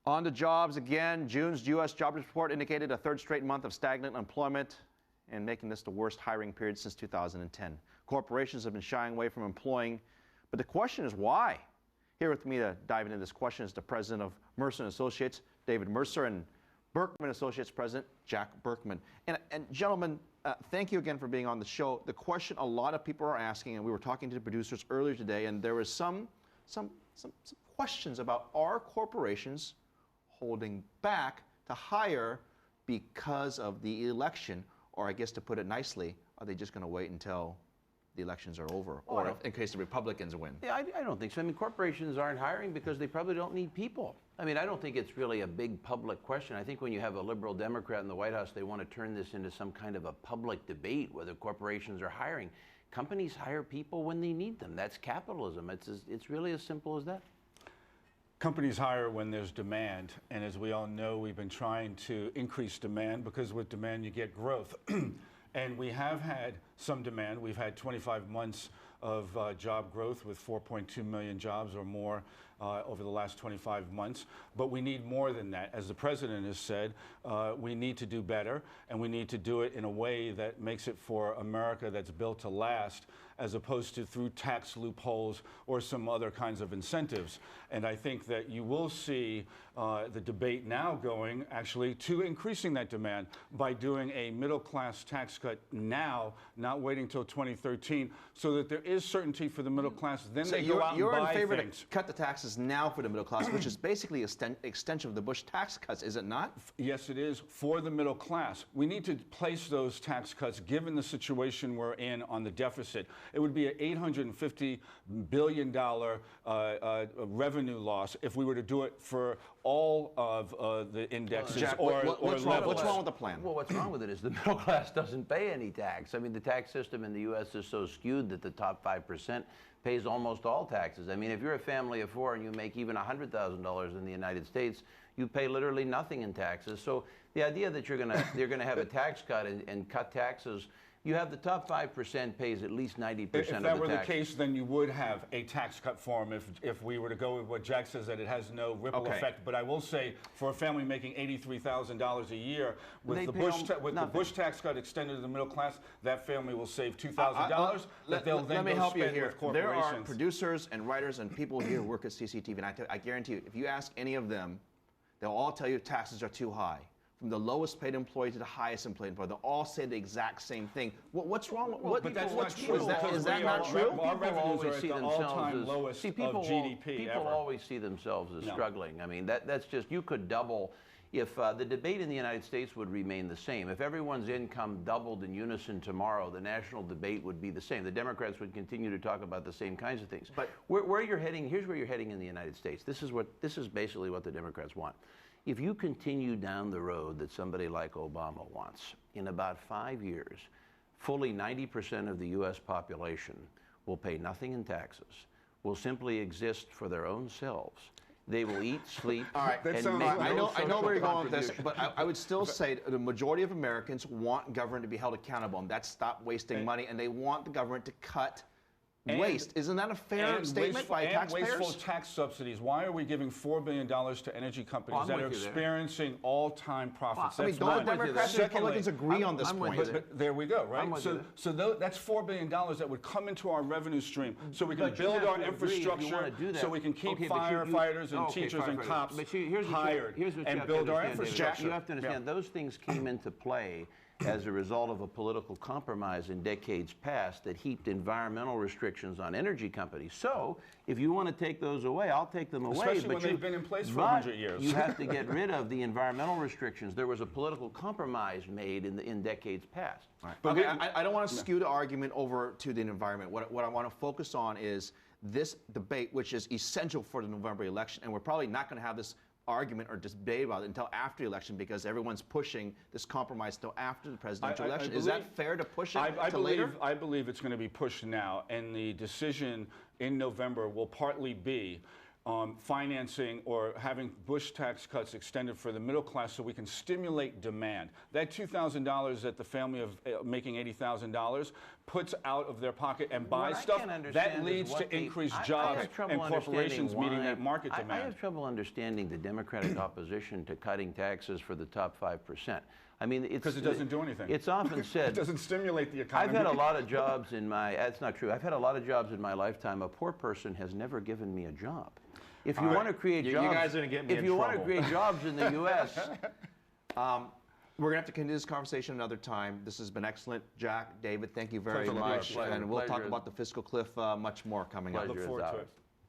On to jobs again. June's U.S. jobs report indicated a third straight month of stagnant employment and making this the worst hiring period since 2010. Corporations have been shying away from employing, but the question is why? Here with me to dive into this question is the president of Mercer and Associates, David Mercer, and Burkman and Associates president, Jack Burkman. And gentlemen, thank you again for being on the show. The question a lot of people are asking, and we were talking to the producers earlier today, and there was some questions about, are corporations holding back to hire because of the election? Or I guess to put it nicely, are they just going to wait until the elections are over, or in case the Republicans win? Yeah, I don't think so. I mean, corporations aren't hiring because they probably don't need people. I mean, I don't think it's really a big public question. I think when you have a liberal Democrat in the White House, they want to turn this into some kind of a public debate whether corporations are hiring. Companies hire people when they need them. That's capitalism. It's really as simple as that. Companies hire when there's demand, and as we all know, we've been trying to increase demand because with demand you get growth. And we have had some demand. We've had 25 months of job growth with 4.2 million jobs or more over the last 25 months. But we need more than that. As the president has said, we need to do better, and we need to do it in a way that makes it for America that's built to last, as opposed to through tax loopholes or some other kinds of incentives. And I think that you will see the debate now going actually to increasing that demand by doing a middle-class tax cut now, not waiting till 2013, so that there is certainty for the middle class. Then they go out and buy You're in favor things. to cut the taxes now for the middle class, which is basically an extension of the Bush tax cuts, is it not? Yes, it is, for the middle class. We need to place those tax cuts, given the situation we're in on the deficit. It would be an $850 billion revenue loss if we were to do it for all of the indexes. Jack, what's wrong with the plan? Well, what's wrong with it is the middle class doesn't pay any tax. I mean, the tax system in the U.S. is so skewed that the top 5% pays almost all taxes. I mean, if you're a family of four and you make even $100,000 in the United States, you pay literally nothing in taxes. So the idea that you're gonna have a tax cut and cut taxes, you have the top 5% pays at least 90% of the tax. If that were the case, then you would have a tax cut for them if we were to go with what Jack says, that it has no ripple effect. But I will say, for a family making $83,000 a year, with the Bush tax cut extended to the middle class, that family will save $2,000 that they'll then go spend with corporations. There are producers and writers and people here who work at CCTV, and I guarantee you, if you ask any of them, they'll all tell you taxes are too high. From the lowest paid employee to the highest paid employee, they'll all say the exact same thing. What's wrong with But that's not true. Is that not true? Our revenues are at the all-time lowest of GDP People ever. always see themselves as struggling. I mean, that's just, you could double. If the debate in the United States would remain the same, if everyone's income doubled in unison tomorrow, the national debate would be the same. The Democrats would continue to talk about the same kinds of things. But where you're heading, here's where you're heading in the United States. This is basically what the Democrats want. If you continue down the road that somebody like Obama wants, in about 5 years, fully 90% of the U.S. population will pay nothing in taxes, will simply exist for their own selves. They will eat, sleep, all right, and make I know where you're going with this, but I would still say the majority of Americans want government to be held accountable, and that's stop wasting money, and they want the government to cut waste. Isn't that a fair statement by taxpayers? And wasteful tax subsidies. Why are we giving $4 billion to energy companies that are experiencing all-time profits? I mean, don't the Democrats and Republicans agree on this point? But there we go, right? So that's $4 billion that would come into our revenue stream, so we can build our infrastructure, so we can keep firefighters and teachers and cops hired and build our infrastructure. You have to understand, those things came into play as a result of a political compromise in decades past that heaped environmental restrictions on energy companies. So, if you want to take those away, I'll take them away. Especially when they've been in place for 100 years. You have to get rid of the environmental restrictions. There was a political compromise made in decades past. Right. But okay, I don't want to skew the argument over to the environment. What I want to focus on is this debate, which is essential for the November election, and we're probably not going to have this argument or debate about it until after the election, because everyone's pushing this compromise till after the presidential election. Is that fair to push it to later? I believe it's going to be pushed now, and the decision in November will partly be financing or having Bush tax cuts extended for the middle class so we can stimulate demand. That $2,000 that the family of making $80,000 puts out of their pocket and buys stuff, that leads to increased jobs and corporations meeting that market demand. I have trouble understanding the Democratic opposition to cutting taxes for the top 5%. I mean, it's because it doesn't do anything. It's often said it doesn't stimulate the economy. I've had a lot of jobs in my. That's not true. I've had a lot of jobs in my lifetime. A poor person has never given me a job. If you want to create jobs, you guys are going to get me in trouble. If you want to create jobs in the U.S., we're going to have to continue this conversation another time. This has been excellent. Jack, David, thank you very much. Pleasure. And we'll talk Pleasure. about the fiscal cliff much more coming up. Look forward to it.